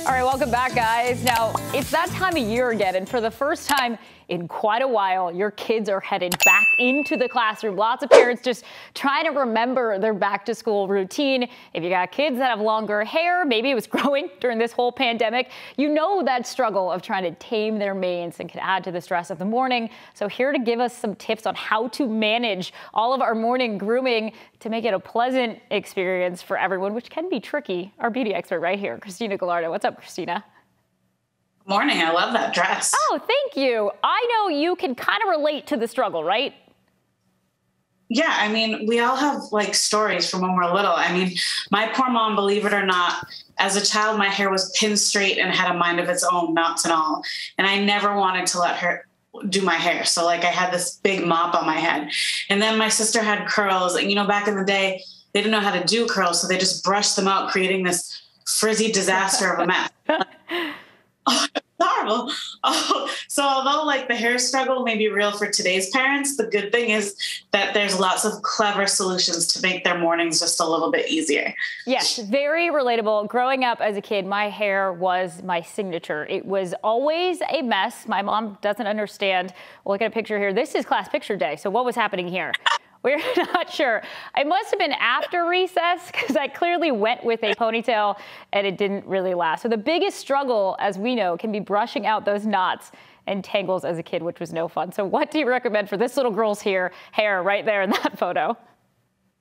All right, welcome back, guys. Now, it's that time of year again, and for the first time in quite a while, your kids are headed back into the classroom. Lots of parents just trying to remember their back-to-school routine. If you got kids that have longer hair, maybe it was growing during this whole pandemic, you know that struggle of trying to tame their manes and can add to the stress of the morning. So here to give us some tips on how to manage all of our morning grooming to make it a pleasant experience for everyone, which can be tricky, our beauty expert right here, Christina Gallardo. What's up, Christina? Morning. I love that dress. Oh, thank you. I know you can kind of relate to the struggle, right? Yeah. I mean, we all have like stories from when we're little. I mean, my poor mom, believe it or not, as a child, my hair was pinned straight and had a mind of its own, knots and all. And I never wanted to let her do my hair. So like I had this big mop on my head. And then my sister had curls. And, you know, back in the day, they didn't know how to do curls. So they just brushed them out, creating this frizzy disaster of a mess. Oh, it's horrible. Oh, so although like the hair struggle may be real for today's parents, the good thing is that there's lots of clever solutions to make their mornings just a little bit easier. Yes, very relatable. Growing up as a kid, my hair was my signature. It was always a mess. My mom doesn't understand. We'll look at a picture here. This is class picture day. So what was happening here? We're not sure. It must have been after recess because I clearly went with a ponytail and it didn't really last. So the biggest struggle, as we know, can be brushing out those knots and tangles as a kid, which was no fun. So what do you recommend for this little girl's hair right there in that photo?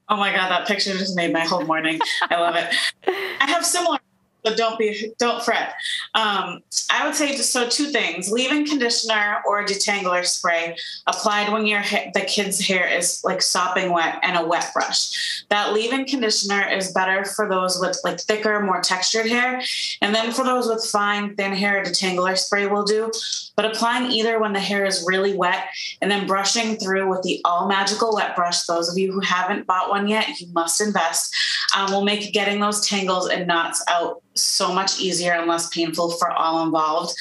Oh my God, that picture just made my whole morning. I love it. I have similar, but don't fret. I would say so two things: leave-in conditioner or detangler spray applied when the kid's hair is like sopping wet, and a wet brush. That leave-in conditioner is better for those with like thicker, more textured hair. And then for those with fine, thin hair, detangler spray will do. But applying either when the hair is really wet and then brushing through with the all magical wet brush, those of you who haven't bought one yet, you must invest, will make getting those tangles and knots out so much easier and less painful for all involved.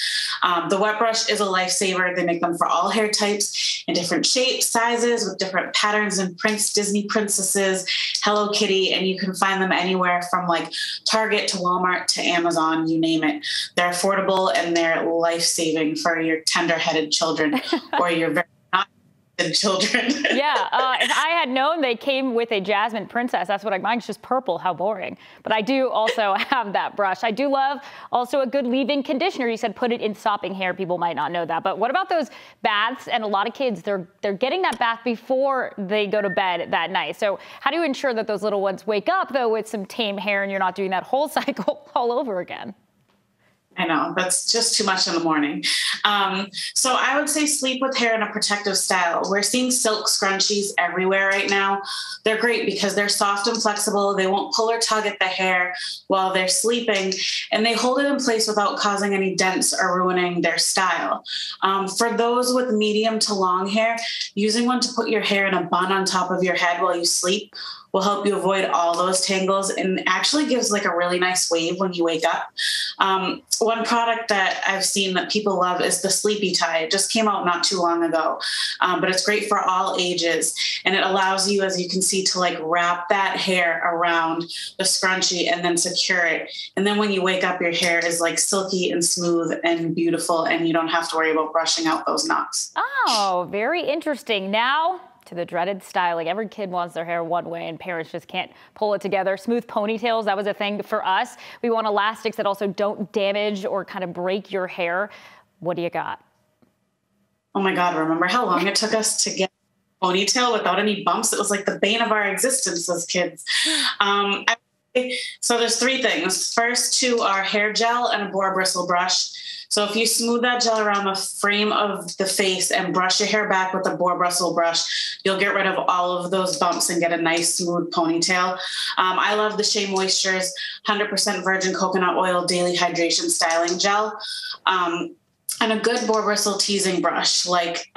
The wet brush is a lifesaver. They make them for all hair types in different shapes, sizes, with different patterns and prints, Disney princesses, Hello Kitty, and you can find them anywhere from like Target to Walmart to Amazon, you name it. They're affordable and they're life-saving for your tender-headed children or your very children. Yeah, if I had known they came with a Jasmine Princess, that's what mine's just purple. How boring. But I do also have that brush. I do love also a good leave-in conditioner. You said put it in sopping hair. People might not know that. But what about those baths? And a lot of kids, they're getting that bath before they go to bed that night. So how do you ensure that those little ones wake up, though, with some tame hair and you're not doing that whole cycle all over again? I know, that's just too much in the morning. So I would say sleep with hair in a protective style. We're seeing silk scrunchies everywhere right now. They're great because they're soft and flexible. They won't pull or tug at the hair while they're sleeping, and they hold it in place without causing any dents or ruining their style. For those with medium to long hair, using one to put your hair in a bun on top of your head while you sleep will help you avoid all those tangles and actually gives like a really nice wave when you wake up. One product that I've seen that people love is the Sleepy Tie. It just came out not too long ago, but it's great for all ages. And it allows you, as you can see, to like wrap that hair around the scrunchie and then secure it. And then when you wake up, your hair is like silky and smooth and beautiful, and you don't have to worry about brushing out those knots. Oh, very interesting. Now to the dreaded styling. Every kid wants their hair one way and parents just can't pull it together. Smooth ponytails, that was a thing for us. We want elastics that also don't damage or kind of break your hair. What do you got? Oh my God, remember how long it took us to get a ponytail without any bumps? It was like the bane of our existence as kids. So there's three things. First two are hair gel and a boar bristle brush. So if you smooth that gel around the frame of the face and brush your hair back with a boar bristle brush, you'll get rid of all of those bumps and get a nice smooth ponytail. I love the Shea Moisture's 100% virgin coconut oil daily hydration styling gel. And a good boar bristle teasing brush like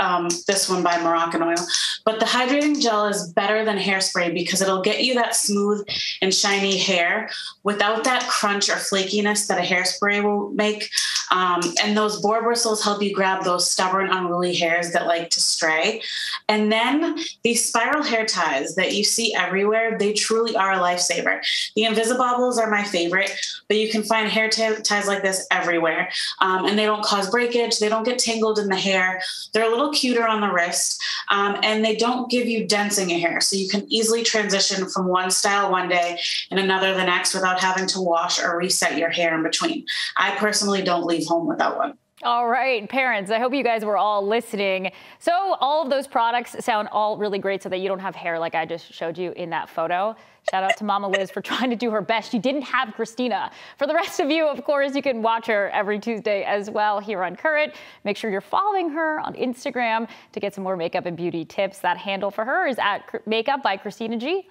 this one by Moroccan Oil. But the hydrating gel is better than hairspray because it'll get you that smooth and shiny hair without that crunch or flakiness that a hairspray will make. And those boar bristles help you grab those stubborn, unruly hairs that like to stray. And then these spiral hair ties that you see everywhere, they truly are a lifesaver. The Invisibobbles are my favorite, but you can find hair ties like this everywhere. And they don't cause breakage. They don't get tangled in the hair. They're a little cuter on the wrist, and they don't give you dents in your hair. So you can easily transition from one style one day and another the next without having to wash or reset your hair in between. I personally don't leave home without one. All right, parents, I hope you guys were all listening. So all of those products sound all really great so that you don't have hair like I just showed you in that photo. Shout out to Mama Liz for trying to do her best. She didn't have Christina. For the rest of you, of course, you can watch her every Tuesday as well here on Current. Make sure you're following her on Instagram to get some more makeup and beauty tips. That handle for her is at makeup by Christina G_.